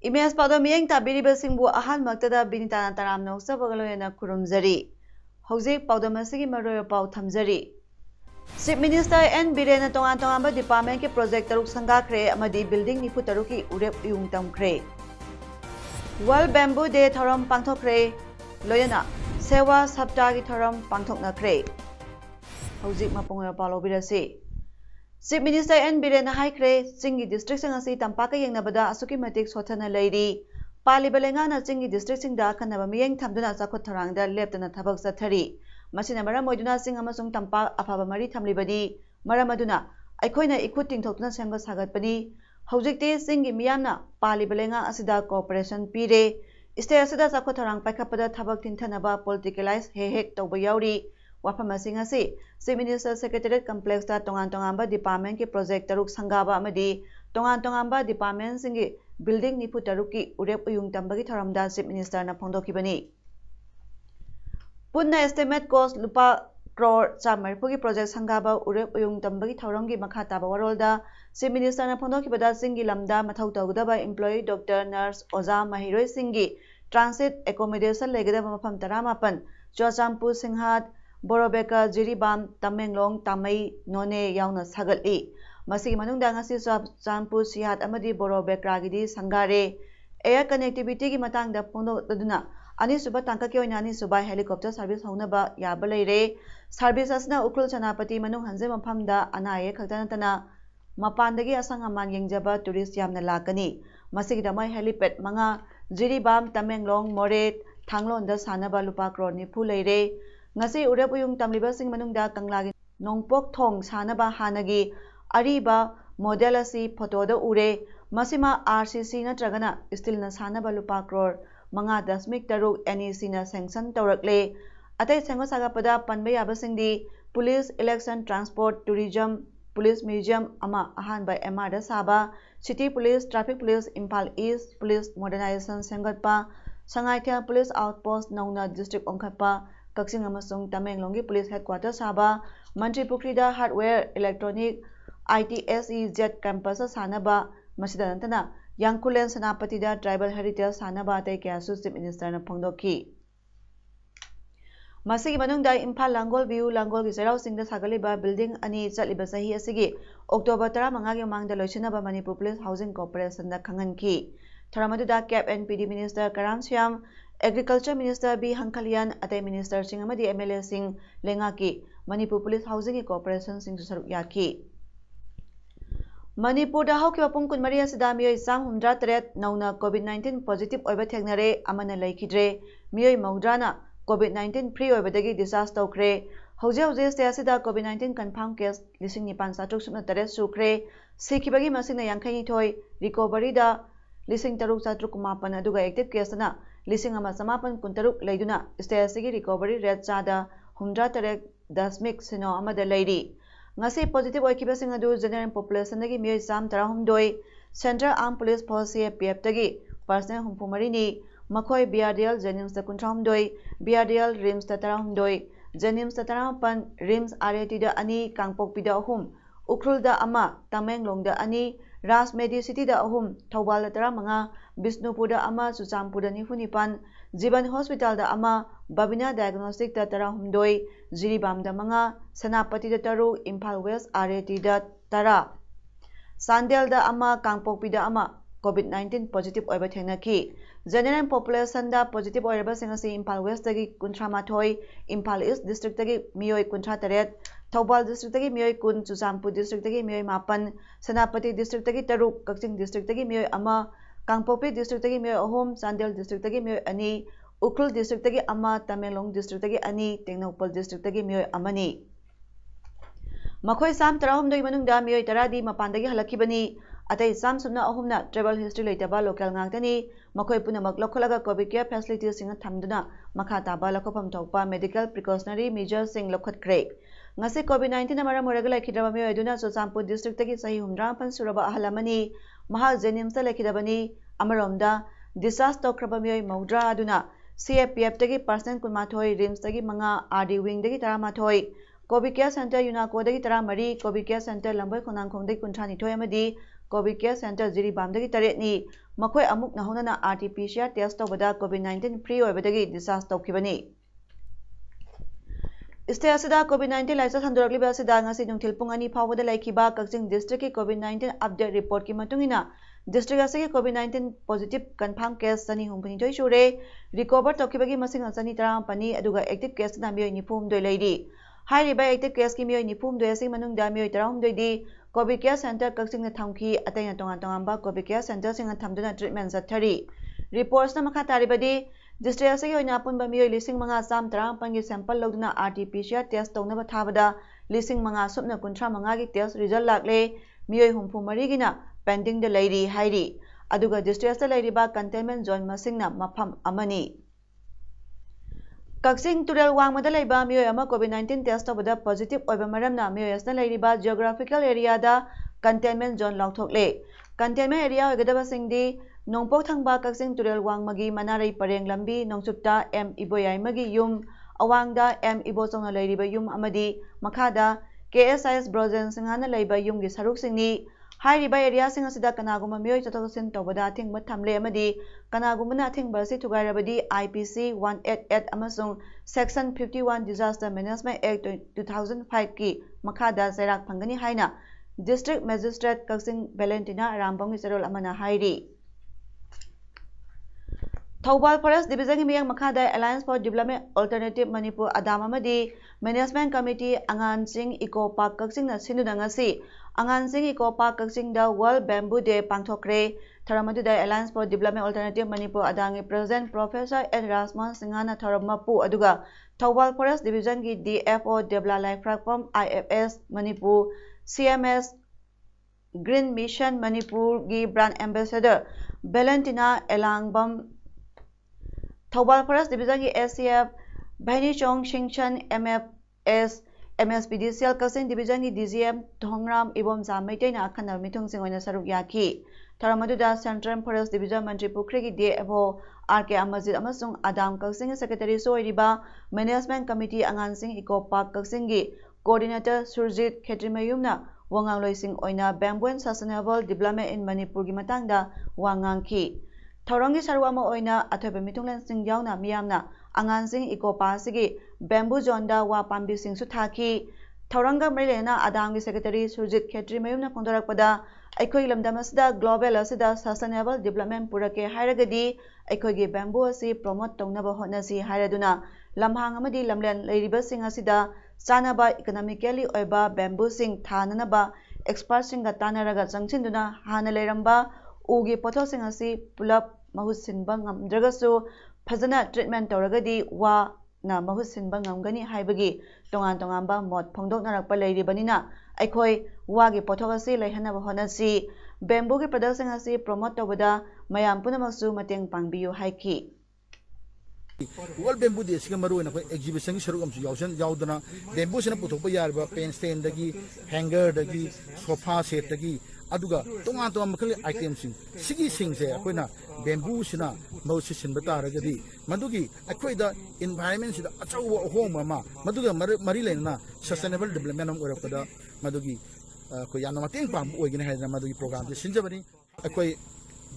Imes Paodam miyeng tabiriba singbu ahan maktada Binita taram noksabagaloyana kurumzari. Hojik Paodam asigi maroyo pau thamjari. Chief Minister N. Biren tongan tongamba department ke project taruk sangakre amadi building nifu taruki urep yung tamkre. World Bamboo Day thoram pangthokre loyana sewa sapta ki thoram pangthoknakre. Hojik mapungoyo palo birasi. Chief Minister N. Biren haikre Chingi district sangasi tampaka yengnabada asuki matik sothana leiri. Pali balengana Chingi district singda kanaba miyeng thamduna sakot tharangda leptana thabak sathari. Masina maram moiduna sing amasung tampak afaba mari thamlibadi maram aduna aikoina ikut tingthokna semga sagatpani. Hojikte Chingi miyamna Pali balenga asida cooperation pire. State asida sakot tharang paikhapada thabak tinthanaba politicalize hehek tawba yauri. Wafamasi Chief Minister Secretariat Complex ta tongan department ki project taruk sangaba amadi tongan department singi building nifu taruki urep uyung tambagi tharamda Chief Minister na phongdokibani. Punna estimate cost lupa crore chamarpugi project sangaba urep uyung tambagi tharamgi makha taba warolda Chief Minister na phongdokibada singi lamda mathau tawgdaba employee doctor nurse oza mahiroi singi transit accommodation legedaba mafam taramapan Chochampu Singhat Borobeka Jiribam Tamenglong Tamai None Yauna Sagali Masigi Manungda ngasi Chochampu Sihat amadi Borobekra gidi sangare air connectivity gi matangda phono taduna ani suba tangka ke oina ani suba helicopter service haunaba yaba leire service asna ukrul chanapati manung hanje maphamda anaye khaktanatana mapandagi asang aman yengjaba tourist yamna lakani masigi damai helipad manga Jiribam Tamenglong Moret Thanglonda sanaba lupa crore nifu leire ngasi urep uyung tamliba sing manungda kanglagi nongpok thong sanaba hanagi ariba model asi photo da ure masima RCC natragana steel na sanaba lupa crore manga dasmik taruk NEC na sanction tawrakle atai sengo sagapada panbe yaba singdi police election transport tourism police museum ama ahan by MR da saba city police traffic police Impal East police modernization sengatpa sangaithia police outpost nauna district ongkhapa Kaksing amasung Tamenglongi Police Headquarters saba Manipuri da hardware electronic ITSE jet campus sanaba masida nantana Yangkulen Sanapati da tribal heritage sanaba tay kaya Chief Minister na phongdokhi Masigi manungda Impal Langol View Langol gi Serau Singda sagaliba building ani chaliba sahi asigi October 15 gi mangda loisinaba Manipur Police Housing Corporation da khanganki Tharamadda Cap NPD Minister Karam Syam Agriculture Minister B. Hankalian atai Minister Singh amadi MLA Singh Lengaki Manipur Police Housing Corporation Singh saruk yaki Manipur da haukiba pung kunmari asida miyoi sam 103 nauna COVID-19 positive oiba thengnare amana laikidre miyoi maudrana COVID-19 free oibadagi discharge tawkre hauze state asida COVID-19 confirm case 19,703 sukre sikibagi masina 52 recovery da 3,308 aduga active case na 1,913 leiduna state asigi recovery rate chada 103.0 amada leiri ngasi positive oikibasing adu general population dagi miyoi sam 132 Central Armed Police Force CPF dagi personnel 34 ni makhoi BRDL Jenims da 32 BRDL Rims da 32 Jenims da 38 Rims RAT da ani Kangpokpi da 3 Ukrul da ama Tamenglong da ani Ras Medi City da 3 Thobal da 15 Bisnupur da ama Chochampu da 9 Jiban Hospital da ama Babina Diagnostic da 12 Jiribam da 5 Sanapati da 3 Impal West RAT da 10 Sandel da ama Kangpokpi da ama COVID-19 positive oiba thengnaki general population da positive oiba singasi Impal West dagi 38 Impal East district dagi miyoi 38 Thobal district dagi miyoi 10 Chochampu district dagi miyoi 8 Sanapati district dagi 3 Kakching district dagi miyoi 1 Kangpokpi district dagi miyoi 3 Sandel district dagi miyoi 2 Ukrul district dagi 1 Tamenglong district dagi 2 Tengnopal district dagi miyoi 1 ni Makhoi sam 18 manungda miyoi 10 di mapandagi halakibani अतै चाम सुना अहुमना travel history लेतबा local ngakdani makhoi punamak lokholaga covid care facilities singa thamduna makha taba lakhopam thokpa medical precautionary measures sing lokhatkre ngasi covid 19 amara moraga laikhidraba mi oiduna Chuchampur district tagi sahi humra pan suraba ahalamani maha jenimsa laikhidabani amaromda discharge tokraba mi maudra aduna CFPF tagi percent kunmathoi rims tagi manga RD wing tagi taramathoi covid care center UNACO dagi taramari covid care center lambai khonangkhong dagi kunthani thoi amadi covid care center Jiribam dagi taretni makhoi amuk nahonana RT-PCR test tawbada covid 19 free oibadagi discharge tawkhibani State asida covid 19 laisa handorakliba asida ngasi nungthil pung ani phawbada laikhiba Kakching district ki covid 19 update report ki matungina district asigi covid 19 positive confirm case sani humpani toi shure recover tawkhibagi masing asani taram pani aduga active case na mioi nifum doi leidi hairiba active case ki mioi nifum doi asing manungda mioi taram doi di covid care center Kakching na thamki ataina tongan tongan ba covid care center singa thamduna treatment zathari reports na makha taribadi district asigi oina punba mioi lising manga sam taram pangi sample loduna RT-PCR test tawna ba thabada lising manga supna kunthra manga gi test result lakle mioi humpu mari gina pending de lairi hairi aduga district asa lairi ba containment zone masingna mafam amani Kakching Tural Wangmada laiba mioi ama covid 19 test tawbada positive oiba maramna mioi asna lairi ba geographical area da containment zone lauthokle containment area oigadaba singdi nongpok thangba Kakching Tural Wangmagi manarai pareng lambi nongsupta M Iboyai magi yum awangda M Ibo chongna lairiba yum amadi makhada KSIS Brozen singhana laiba yum gi saruk singni hairiba area sing asida kanaguma mioi chothosin tawbada thingba thamle amadi kanaguma na thingba si thugairabadi IPC 188 amasung section 51 disaster management act 2005 ki makhada sairak phangani haina district magistrate Kakching Valentina Rambong Serol amana hairi Thawbal Forest Division Miyang Makhada Alliance for Development Alternative Manipur Adam amadi Management Committee Angan Sing Eco Park Kakching na sinuna ngasi Angan Sing Eco Park Kakching da World Bamboo Day pangthokre Tharamadu da Alliance for Development Alternative Manipur Adangi President Professor Ed Rasman Singhana Tharamapu aduga Thawbal Forest Division gi DFO Debla Life Platform IFS Manipur CMS Green Mission Manipur gi Brand Ambassador Valentina Elangbam Thawbal Forest Division ki SCF Bhaini Chong Shingchan MFS MSPDCL Kakching Division ki DGM Thongram Ibom Jamaitai na akhana mithung sing oina saruk yaki Tharamadu da Central Forest Division Mantri Pukri ki DFO RK Amajid amasung Adam Kakching Secretary soiriba Management Committee Angan Sing Eco Park Kakching gi Coordinator Surjit Khetrimayumna wangangloi sing oina Bamboo and Sustainable Development in Manipur gi matangda wangangki Thaurangi sarwama oina athobe mitunglan sing yauna miyamna angan sing Eco Park sigi bamboo zonda wa pambi sing su thaki Thauranga Marilena Adamgi Secretary Surjit Khetrimayumna phongdorakpada aikoi lamdam asida global asida sustainable development purake hairagadi aikoi gi bamboo asi promote tongnaba hotnasi hairaduna lamhang amadi lamlen leiriba sing asida chanaba economically oiba bamboo sing thananaba expert singa tanaraga changchinduna hana leiramba ugi pothosing asi pulap mahut sinba ngamdragasu phajana treatment tawragadi wa na mahut sinba ngamgani haibagi tongan tongan ba mot phongdoknarakpa leiribanina aikoi wagi pothok asi leihanaba honasi bamboo gi production asi promote tawbada mayam punamaksu mateng pangbiyu haiki World Bamboo Day siga maru na exhibition ki sharuk amsu yaudana bamboo sina puthokpa yarba pen stand dagi hanger dagi sofa set dagi aduga tongan tongan makhali items sigi sing se akoina bamboo sina mau sisin bataragadi madugi akoida environment sida achawa homa ma maduga mari lena sustainable development am orapada madugi ko yana mateng pam oigina haina madugi program se sinjabani akoi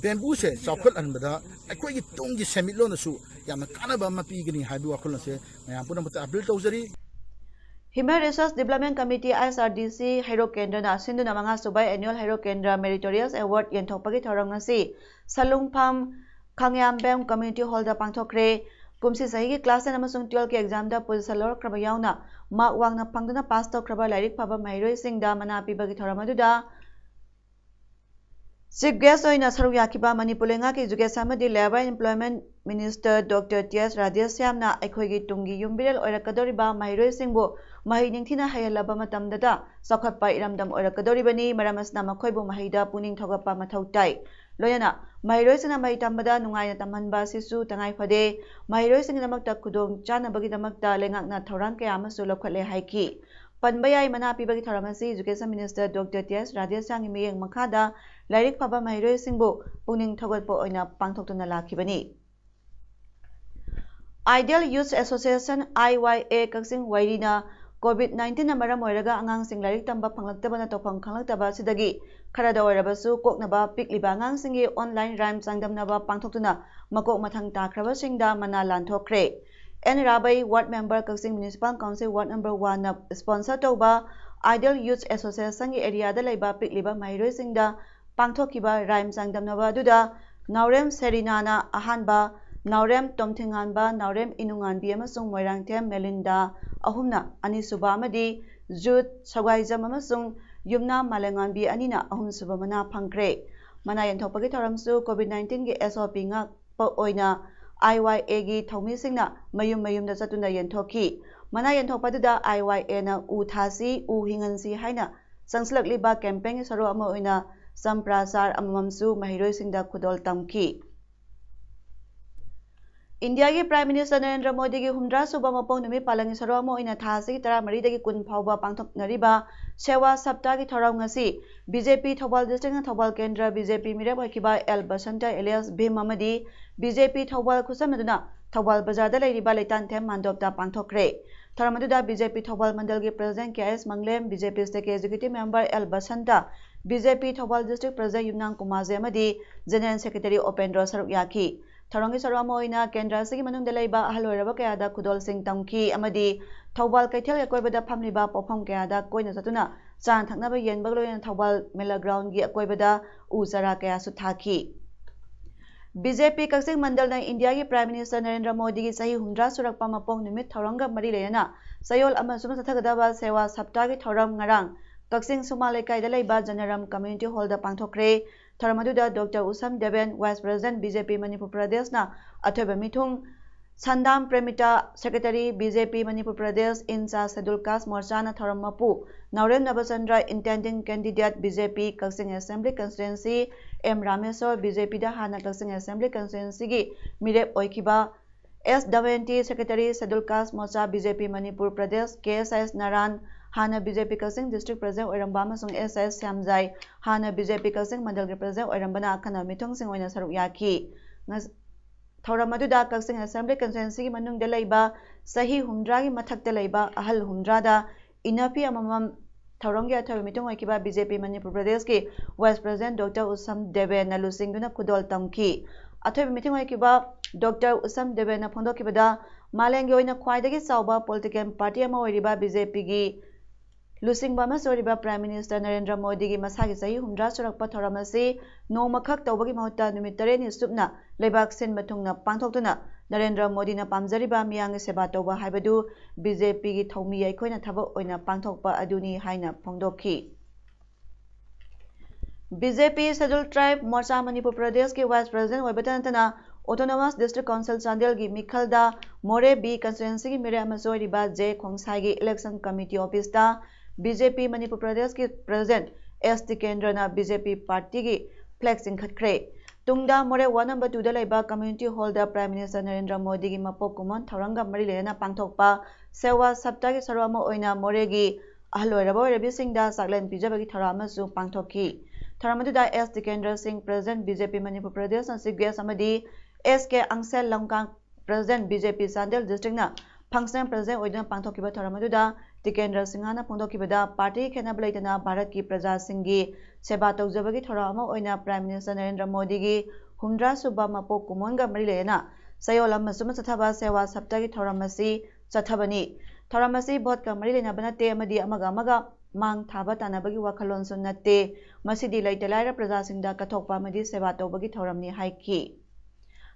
bamboo se chawkhat anbada akoi gi tongi semit lo na su yamna kanaba ma pigani haibu akhol se mayam puna mata appeal tawjari Human Resource Development Committee SRDC Hero Kendra na sinduna manga subai annual Hero Kendra Meritorious Award yenthokpagi thorong ngasi Salungpham Khangyambem Community Hall da pangthokre kumsi sahi ki class 10 amasung 12 ki exam da position lor kraba yauna mark wangna phangduna pass tawkraba lairik phaba mairoi singda mana pibagi thoramadu da Chief guest oina saruk yakiba Manipuri ngaki education amadi Labor Employment Minister Dr. T.S. Radheshyamna aikhoigi tungi yumbirel oirakadoriba mahiroi singbu mahi ningthina hayalaba matamdada sakhotpa iramdam oirakadoribani maramasna makhoibu mahida puning thogappa mathau tai loyana mahiroi sina mahi tambada nungaina tamhanba sisu tangai phade mahiroi singnamakta khudong chanabagi damakta lengakna thorang kaya amasu lokhatle haiki Panbayai mana pibagi tharamasi Education Minister Dr. T.S. Radheshyamgi miyeng makhada Lairik Paba Mahiroi Singbu Puning Thogotpo Oina Pangthoktuna Lakibani. Ideal Youth Association IYA Kaksing Wairina COVID-19 na maram oiraga angang sing lairik tamba phanglakta na topang khanglakta sidagi kharada oirabasu koknaba pikliba angang singi online rhyme sangdamnaba pangthoktuna makok mathang takraba singda mana lanthokre. N. Rabai Ward Member Kaksing Municipal Council Ward Number 1 na sponsor tauba Ideal Youth Association gi area da laiba pikliba mahiroi singda Pangthokiba rhyme sangdamnaba duda Naurem Serinana Ahanba Naurem Tomthinganba Naurem Inunganbi amasung Moirangthem Melinda ahumna anisuba amadi Jut Sagaijam amasung Yumna Malanganbi anina ahumsuba mana phangkre mana yanthopagi thoramsu COVID-19 gi SOP nga oina IYA gi thaumisingna mayum da chatuna yanthoki mana yanthopaduda IYA na u thasi u hingansi haina sangslakliba campaign saru ama oina Samprasar amamsu mahiroi singda khudol tamki India ki Prime Minister Narendra Modi ki humdra suba mapong numi palangi sarwamo ina thasi ki tara mari dagi kun phawba pangthok nariba sewa sapta ki thoraw ngasi BJP Thobal District na Thobal Kendra BJP mirep hakiba El Basanta alias Bhim amadi BJP Thobal khusamaduna Thobal Bazar da lairiba leitan them mandopta pangthokre tharamaduna BJP Thobal Mandal ki President KS Manglem BJP State Executive Member El Basanta BJP Thobal District President Yumnang Kumaze amadi General Secretary Opendra Saruk Yaki Tharongi sarwamo oina Kendra sigi manungda leiba ahaloiraba kayada khudol sing tamki amadi Thobal Kaithel akoibada phamliba pofam kayada koina satuna chan thaknaba yenbag loina Thobal Mela Ground gi akoibada uzara kaya su thaki BJP Kaksing Mandal na India ki Prime Minister Narendra Modi ki sahi humdra surakpa mapong nimit thoranga mari leyana sayol amasum sathagadaba sewa sapta ki thoram ngarang Kaksing Sumalai Kaida leiba Janaram Community Hall da pangthokre Tharamaduda Dr. Usam Deben Vice President BJP Manipur Pradesh na athoba mithung Sandam Premita Secretary BJP Manipur Pradesh Incha Schedule Caste Morcha na Tharamapu Naurem Nabachandra Intending Candidate BJP Kaksing Assembly Constituency M Rameswar BJP da Hana Kaksing Assembly Constituency gi mirep oikiba SWNT Secretary Schedule Caste Morcha BJP Manipur Pradesh KSS Naran Hana BJP Kaksing District President Oiramba amasung SS Samjai Hana BJP Kaksing Mandal President Oirambana akhana mithong sing oina saruk yaki Thoramaduda Kaksing Assembly Constituency gi manung de leiba sahi humdra gi mathak de leiba ahal humdra da inapi amamam Thoronggi athoba mithong oikiba BJP Manipur Pradesh ki Vice President Dr. Usam Debe nalusingduna khudol tamki athoba mithong oikiba Dr. Usam Debe na phondokibada malengi oina khwaidagi chawba political party ama oiriba BJP gi Lusing Bama Soriba Prime Minister Narendra Modi ki masagi sahi humdra surakpa thoramasi nomakhak tawbagi mahutta numit tareni supna lebak sin mathungna pangthoktuna Narendra Modi na pamjariba miyang seba tawba haibadu BJP ki thomi aikhoina thabak oina pangthokpa aduni haina phongdokhi BJP Scheduled Tribe Morcha Manipur Pradesh ki Vice President Oibatanatana Autonomous District Council Chandel gi Mikhalda More B Constituency ki Mire Amasoriba J Khongsai gi Election Committee Office da BJP Manipur Pradesh ki President ST Kendra na BJP Party ki flexing khatkre tungda more 1 number 2 da laiba community hall da Prime Minister Narendra Modi gi mapok kumon thoranga mari lena pangthokpa sewa sapta gi sarwama oina more gi ahloiraba rebi singda saklen pijabagi tharama su pangthokki tharamadu da ST Kendra Singh President BJP Manipur Pradesh na Sigya Samadi SK Angsel Lamkang President BJP Sandel District na Functional President oidna pangthokiba tharamadu da Tikendra Singhana phondokibada party khenab leitana Bharat ki praja singgi seba tawjabagi thorama oina Prime Minister Narendra Modi gi humdra suba mapok kumonga mari lena sayolam masuma chathaba sewa saptagi thoramasi chathabani thoramasi bot ka mari lena banate amadi amaga mang thaba tanabagi wakhalon sunnate masidi laitalaira praja singda kathokpa amadi seba tawbagi thoramni haiki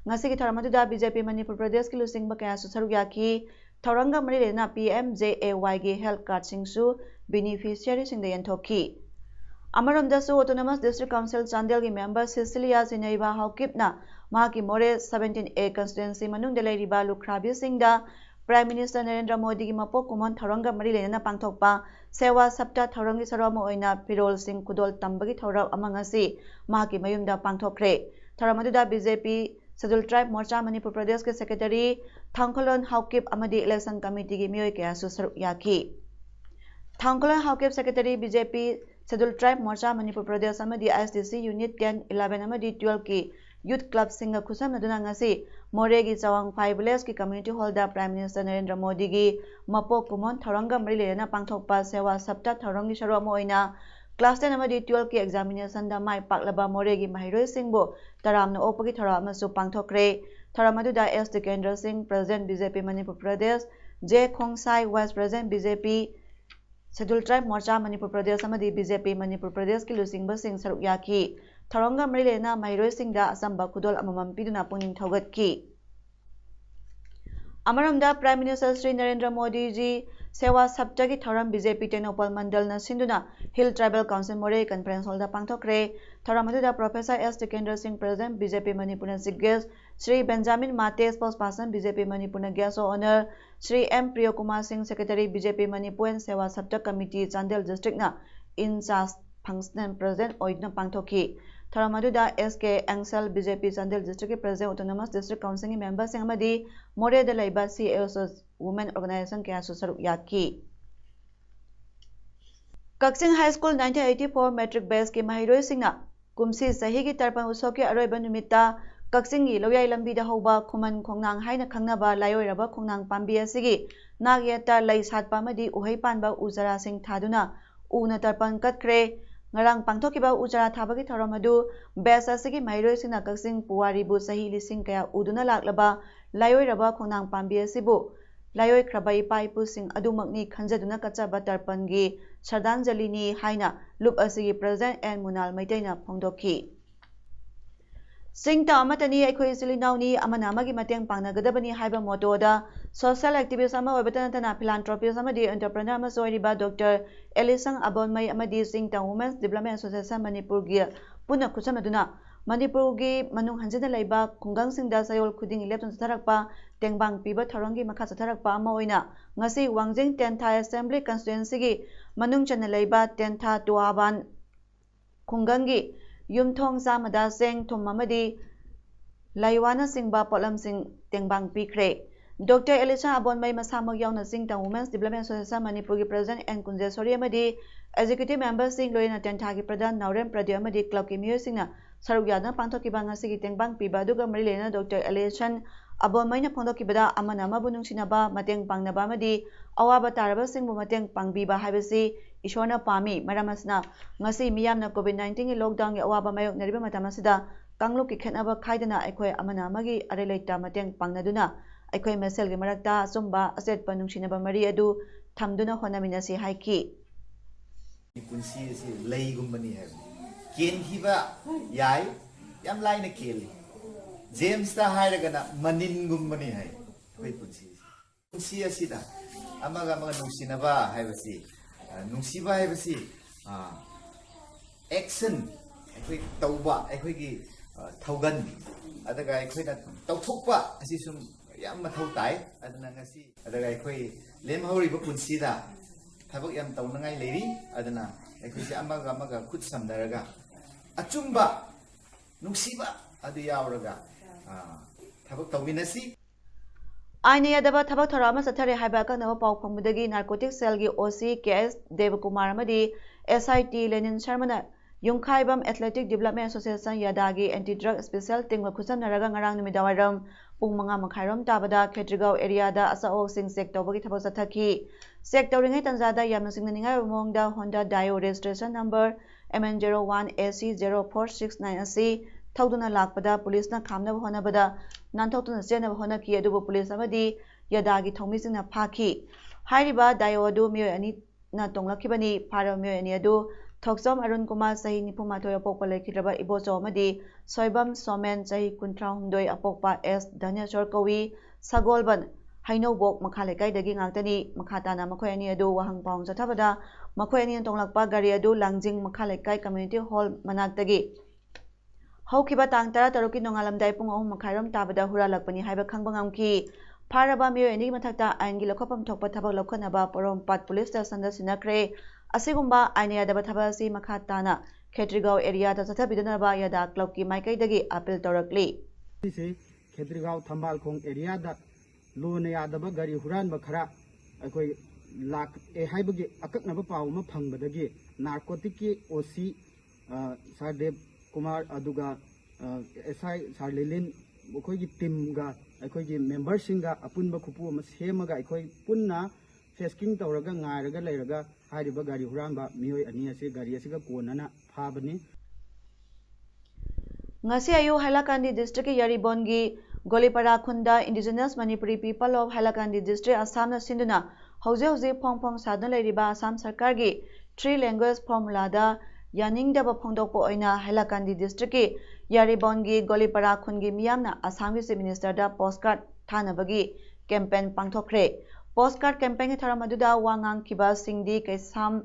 ngasi ki thoramadu da BJP Manipur Pradesh ki lusingba kaya su saruk yaki Thoranga mari lena PMJAY gi health card singsu beneficiary singda yanthoki Amaramdasu Autonomous District Council Chandel gi member Cecilia Sinaiba Haukipna Mahaki More 17A constituency manung delay riba lukrabi singda Prime Minister Narendra Modi gi mapok kumon tharanga mari lena pangthokpa sewa sapta tharangi sarama oina Pirol Singh Kudol tambagi thorab amangasi mahaki mayumda pangthokre tharamadуда BJP Scheduled Tribe Morcha Manipur Pradesh ke Secretary Thangkolon Haukip amadi Election Committee gi miyoy kaya su saruk yaki Thangkolon Haukip Secretary BJP Scheduled Tribe Morcha Manipur Pradesh amadi ISDC Unit 10 11 amadi 12 ki Youth Club Singa Kusam Naduna ngasi Moregi Chawang 5 Village ki Community Hall da Prime Minister Narendra Modi gi mapok kumon tharanga mari lena pangthokpa sewa sapta tharangi sharo mo oina Class 10 amadi 12 ki examination da mai paklaba Moregi Mahiroi Singbo taramna opagi thara amasu pangthokre tharamadуда S Tikendra Singh President BJP Manipur Pradesh J Khongsai Vice President BJP Scheduled Tribe Morcha Manipur Pradesh amadi BJP Manipur Pradesh ki lusingba sing saruk yaki Tharanga Marilena Mahiroi Singda Asamba Kudol Amamam Piduna Puning Thogatki Amaramda Prime Minister Sri Narendra Modi ji Sewa Saptagi Tharam BJP Tenopal Mandal na Sinduna Hill Tribal Council More Conference Hall da Pangthokre Tharamadуда Professor S Tikendra Singh President BJP Manipur na Guest Sri Benjamin Mate Spokesperson BJP Manipur na Guest Honor Sri M Priyakumar Singh Secretary BJP Manipur and Sewa Sapta Committee Chandel District na in charge Function President Oidna Pangthoki Tharamadуда SK Angsal BJP Chandel District President Autonomous District Council member Singhamadi More de Laiba CAOS Women Organization kaya susaruk yaki Kaksing High School 1984 Metric Base ki Mahiroi Singna Kumsi Sahi ki Tarpan Usoki Aroiba Numita Kaksing gi Loyai Lambi da Hoba Kuman Kongnang Haina Kangnaba Layoi Raba Kongnang Pambi Asigi Nagyata Lai Satpa Madi Uhai Panba Uzara Singh Thaduna Una Tarpan Katkre Ngarang pangthokiba ujara thabagi thoramadu bes asigi Mahiroi Singna Kaksing Puwari bu sahi lising kaya uduna laklaba layoi raba khonang pambi asibu layoi khrabai pai pu sing adumakni khanjaduna kachaba tarpangi Shardanjali ni haina lup asigi President and Munal Maitaina phongdokhi Singta amatani aikhoi silinawni amana amagi mateng pangnagadabani haiba motoda social activist ama oibatana philanthropist amadi entrepreneur ama soiriba Dr. Elisang Abonmai amadi Singta Women's Development Association Manipur gi puna khusamaduna Manipur gi manung hanjina laiba khungang singda sayol khuding election tharakpa tengbang piba thorangi makha tharakpa ama oina ngasi Wangjing Tentha Assembly Constituency gi manung chana laiba Tentha Tuaban khungangi Yumthong Samada Seng Thumamadi Laiwana Singba Polam Sing Tengbang Pikre Dr. Elisha Abonmai Masamok Yauna Singta Women's Development Association Manipur gi President and Kunjesori Amadi Executive Member Sing Loina Tentha gi Pradhan Nauren Pradya Amadi Club ki Miyo Singna Saruk Yadna Pangthokiba ngasi gi Tengbang Piba duga Marilena Dr. Elisha Abonmai na Phongdokibada amana amabunung sinaba mateng pangnaba amadi awaba taraba singbu mateng pangbiba haibasi Ishona Pami Maramasna ngasi miyamna COVID-19 gi lockdown gi awaba mayok nariba matamasida kangluk ki khetnaba khaidana aikhoi amana amagi arelaita mateng pangnaduna aikhoi mesel gi marakta sumba aset panungsinaba mari adu thamduna honaminasi haiki punsi si lei gumbani hai ken hiba yai yam laina keli James ta hairagana manin gumbani hai koi punsi asida amaga nungsinaba haibasi nungsiba haibasi action akhoi tauba akhoi gi thaugan adaga akhoi na tauthokpa asi sum yam mathau tai adana ngasi adaga akhoi lemhauri ba punsi da thabak yam taunangai leri adana akhoi se amaga khut samdaraga achumba nungsiba adu yauraga thabak tawinasi Aine yadaba thabak thorama sathare haiba kanaba paw phangmudagi narcotic cell gi OC KS Devakumar amadi SIT Lenin Sharmana Yungkhaibam Athletic Development Association Yadagi Anti Drug Special Tingwa Khusamnaraga ngarang numidawairam pung manga makhairam tabada Khetrigau area da asao sing sek tawbagi thabak sathaki sek tawringai tanjada yamna singnaningai mongda Honda Dio registration number MN01AC0469 asi Thauduna lakpada police na khamnaba honabada nanthotuna chenaba honaki adubu police amadi yadagi thongmisingna phaki hairiba Dio du myoy ani na tonglakibani pharo myoy ani adu Thoksom Arun Kumar sahi nipumathoy apokpa lekhidraba ibocho amadi Soibam Somen sahi kuntrahumdoi apokpa S Dhanyachor Kawi Sagolban Hainobok makha lekai dagi ngakdani makha tana makhoi ani adu wahang paung chathabada ꯃꯈꯣꯏ ꯑꯅꯤꯅ ꯇꯣꯡꯂꯛꯄ ꯒꯥꯔꯤ ꯑꯗꯨ ꯂꯥꯡꯖꯤꯡ ꯃꯈꯥ ꯂꯩꯀꯥꯏ community hole ꯃꯅꯥꯛꯇꯒꯤ ꯍꯧꯈꯤꯕ ꯇꯥꯡ 13ꯀꯤ ꯅꯣꯡꯉꯥꯜꯂꯝꯗꯥꯏ ꯄꯨꯡ 3:30 ꯇꯥꯕꯗ ꯍꯨꯔꯥꯜꯂꯛꯄꯅꯤ ꯍꯥꯏꯕ ꯈꯪꯕ ꯉꯝꯈꯤ꯫ ꯐꯥꯔꯕ ꯃꯤꯑꯣꯏ ꯑꯅꯤꯒꯤ ꯃꯊꯛꯇ ꯑꯥꯏꯟꯒꯤ ꯂꯧꯈꯠꯐꯝ ꯊꯣꯛꯄ ꯊꯕꯛ ꯂꯧꯈꯠꯅꯕ ꯄꯣꯔꯣꯝꯄꯥꯠ ꯄꯨꯂꯤꯁ ꯁ꯭ꯇꯦꯁꯟꯗ ꯁꯤꯟꯅꯈ꯭ꯔꯦ꯫ ꯑꯁꯤꯒꯨꯝꯕ ꯑꯥꯏꯟꯅ ꯌꯥꯗꯕ ꯊꯕꯛ ꯑꯁꯤ ꯃꯈꯥ ꯇꯥꯅ ꯈꯦꯇ꯭ꯔꯤꯒꯥꯎ ꯑꯦꯔꯤꯌꯥꯗ ꯆꯠꯊꯕꯤꯗꯅꯕ ꯌꯥꯗꯥ ꯀ꯭ꯂꯕꯀꯤ ꯃꯥꯏꯀꯩꯗꯒꯤ ꯑꯄꯤꯜ ꯇꯧꯔꯛꯂꯤ꯫ ꯈꯦꯇ꯭ꯔꯤꯒꯥꯎ ꯊꯝꯕꯥꯜꯈꯣꯡ ꯑꯦꯔꯤꯌꯥꯗ ꯂꯣꯅ ꯌꯥꯗꯕ ꯒꯥꯔꯤ ꯍꯨꯔꯥꯟꯕ ꯈꯔ ꯑꯩꯈꯣꯏ ꯂꯥꯛꯑꯦ ꯍꯥꯏꯕꯒꯤ ꯑꯀꯛꯅꯕ ꯄꯥꯎ ꯑꯃ ꯐꯪꯕꯗꯒꯤ ꯅꯥꯔꯀꯣꯇꯤꯛꯀꯤ ꯑꯣꯁꯤ ꯁꯥꯔ ꯗꯦꯕ ꯀꯨꯃꯥꯔ ꯑꯗꯨꯒ SI ꯁꯥꯔ ꯂꯤꯂꯤꯟ ꯑꯩꯈꯣꯏꯒꯤ ꯇꯤꯝꯒ ꯑꯩꯈꯣꯏꯒꯤ ꯃꯦꯝꯕꯔꯁꯤꯡꯒ ꯑꯄꯨꯟꯕ ꯈꯨꯄꯨ ꯑꯃ ꯁꯦꯝꯃꯒ ꯑꯩꯈꯣꯏ ꯄꯨꯟꯅ ꯐꯦꯁꯀꯤꯡ ꯇꯧꯔꯒ ꯉꯥꯏꯔꯒ ꯂꯩꯔꯒ ꯍꯥꯏꯔꯤꯕ ꯒꯥꯔꯤ ꯍꯨꯔꯥꯟꯕ ꯃꯤꯑꯣꯏ ꯑꯅꯤ ꯑꯁꯤ ꯒꯥꯔꯤ ꯑꯁꯤꯒ ꯀꯣꯟꯅꯅ ꯐꯥꯕꯅꯤ꯫ ngasi ayu Hailakandi district ki Yaribongi Golipara khunda indigenous Manipuri people of Hailakandi district Assam na sinduna hauze phong sadna leiriba Assam sarkar gi 3 language formula da yaningdaba phongdokpo oina Hailakandi district ki Yaribongi Golipara khungi miyamna Assam gi chief minister da postcard thanabagi campaign pangthokre postcard campaign ki tharam aduda wangang kiba singdi kaisam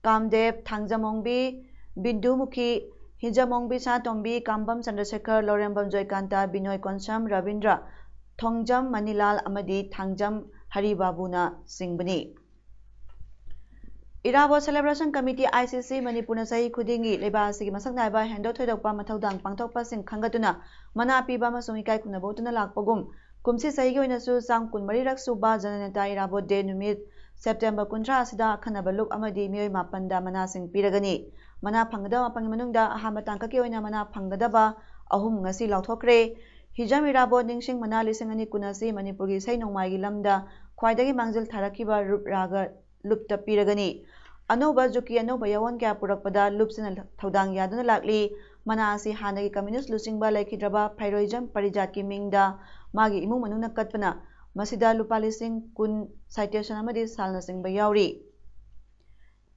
Kamdev Thangjamongbi Bindumukhi Hijamongbi Satombi Kambam Chandrasekhar Lorembam Joykanta Binoy Konsam Ravindra Thongjam Manilal Amadi Thangjam Haribabuna Singbani Irabo Celebration Committee ICC Manipurna Sahi Khudingi Leba Asigi Masaknaiba Hendo Thoidokpa Mathaudang Pangthokpa Sing Khangatuna Mana Piba Masung Ikai Khunabotuna Lakpagum Kumsi Sahi gi oinasu Sam 23 rak suba Jananeta Irabo Day Numit September 18 asida Khanaba Luk Amadi Mioi Mapanda Mana Sing Piragani Mana Phangada Mapangi Manungda Ahama Tangkaki oina Mana Phangadaba Ahum ngasi lauthokre Hijam Irabo Ningsing Mana Lising ani kunasi Manipurgi Sai Nongmai gi lamda Khwaidagi Mangjil Tharakiba Rup Raga Lupta Piragani Anoba Juki Anoba Yawon Kya Purakpada Lupsina Thaudang Yaduna Lakli Mana asi Hanagi Communist Lusingba Laikhidraba Phairoijam Parijat ki Mingda Magi Imung Manungna Katpana Masida Lupalising Kun citation amadi salna singba yauri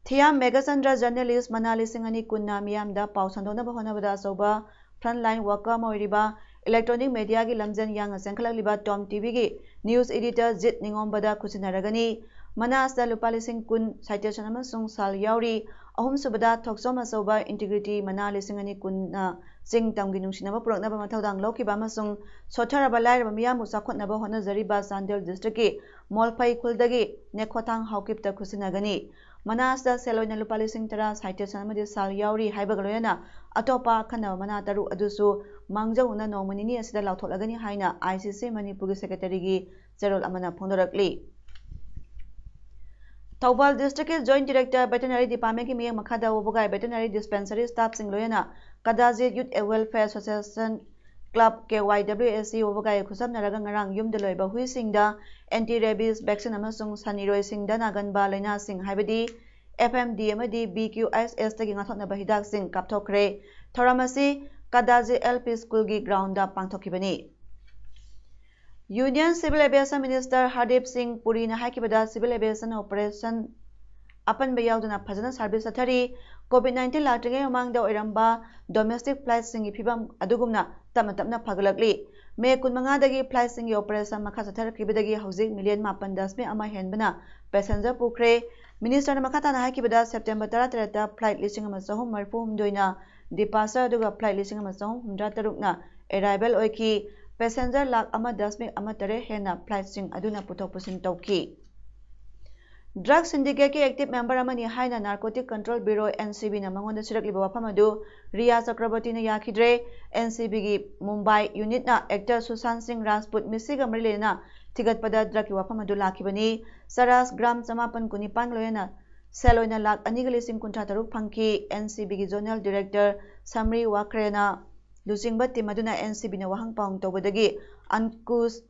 Thiam Megachandra journalist Manali Singani Kunna Miyamda Pau Sandona Bahonabada Soba frontline worker Moiriba electronic media gi lamjan yang Sankhala liba Tom TV gi news editor Jit Ningombada Kusinaragani Manasda Lupalising Kun citation amasung sal yauri ahum subada Thoksom Asoba integrity Manali Singani Kunna Sing Tamgi Nungsinaba Puraknaba Mathaudang Lokiba amasung Sotharaba Lairaba Miyamu Sakhotnaba Honazariba Sandel district ki Molpai Khuldagi Nekhotang Haukipta Kusinagani Manasda Seloina Lupalising Tara citation amadi sal yauri haibagaloyana atopa khana mana taru adusu mangjauna nomanini asida lautholagani haina ICC Manipur secretary gi Zerol Amana Phondorakli Taubal district ki joint director veterinary department ki miyang makhada obogai veterinary dispensary staff sing loyana Kadaji Youth Welfare Association Club KYWSC obogai khusam naraga ngarang yumda loiba hui singda anti rabies vaccine amasung saniroi singda naganba laina sing haibadi FMD amadi BQSS tagi ngathotnaba hidak sing kapthokre thoramasi Kadaji LP school gi ground da pangthokibani Union Civil Aviation Minister Hardip Singh Puri na haikibada civil aviation operation apan bayauduna phajana service athari COVID-19 latringe mamangda oiramba domestic flight singi phibam adugumna tamna phagalakli me 15 dagi flight singi operation makha satharakibadagi hojik million 8.10 ama henbana passenger pukre minister na makata na haikibada September 13 ta flight listing ama sahum marfum doina departure aduga flight listing ama sahum 13 na arrival oiki passenger lakh ama 10 ama tare hena flight sing aduna puthok pusin tauki drug syndicate ki active member amani haina narcotic control bureau NCB na mangonda sirakliba wafam adu Riya Chakraborty na yakhidre NCB gi Mumbai unit na actor Sushant Singh Rajput misiga marilena thigatpada drug ki wafam adu lakhibani saras gram chamapan kunipan loyana seloina lakh anigali sing kuntra taruk phangki NCB gi zonal director Samri Wakrena Lusingba team aduna NCB na wahang paung tobadagi Ankush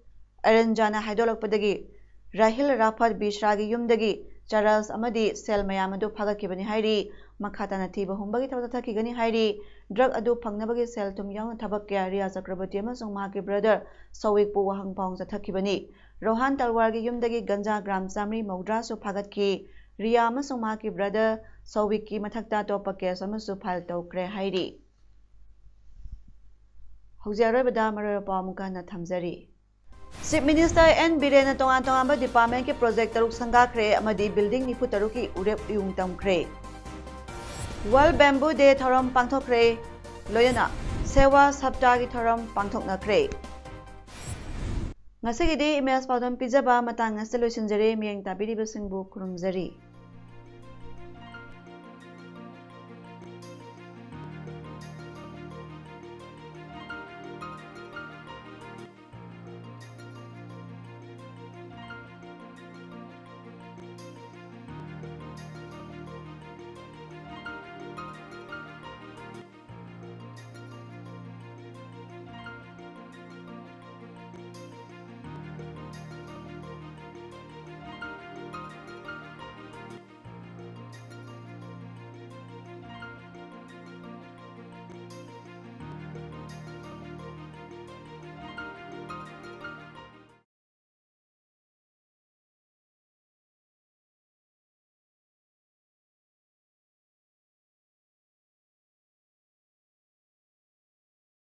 Aranjana haidolakpadagi Rahil Rafat Bishragi yumdagi Charles amadi sel mayam adu phagakibani hairi makhatana thiba humbagi thabathakigani hairi drug adu phangnabagi sel tum yaung thabak kya Riya Chakraborty amasung mahaki brother Sawik pu wahang paung chathakibani Rohan Talwar gi yumdagi ganja gram Samri Maudra su phagatki Riya amasung mahaki brother Sawik ki mathakta topa case amasu file tawkre hairi Haujaroi bada maropa mukana thamjari Chief Minister N. Biren tongan tongan department ke project taruk sangakre amadi building nipu taruki urep yung tamkre. World Bamboo Day tharam pangthokre loyana Sewa Sapta ki tharam pangthoknakre. Ngasigi di emails Paodam pijaba matang ngasta loisinjare miyang tabiribasingbu kurumjari.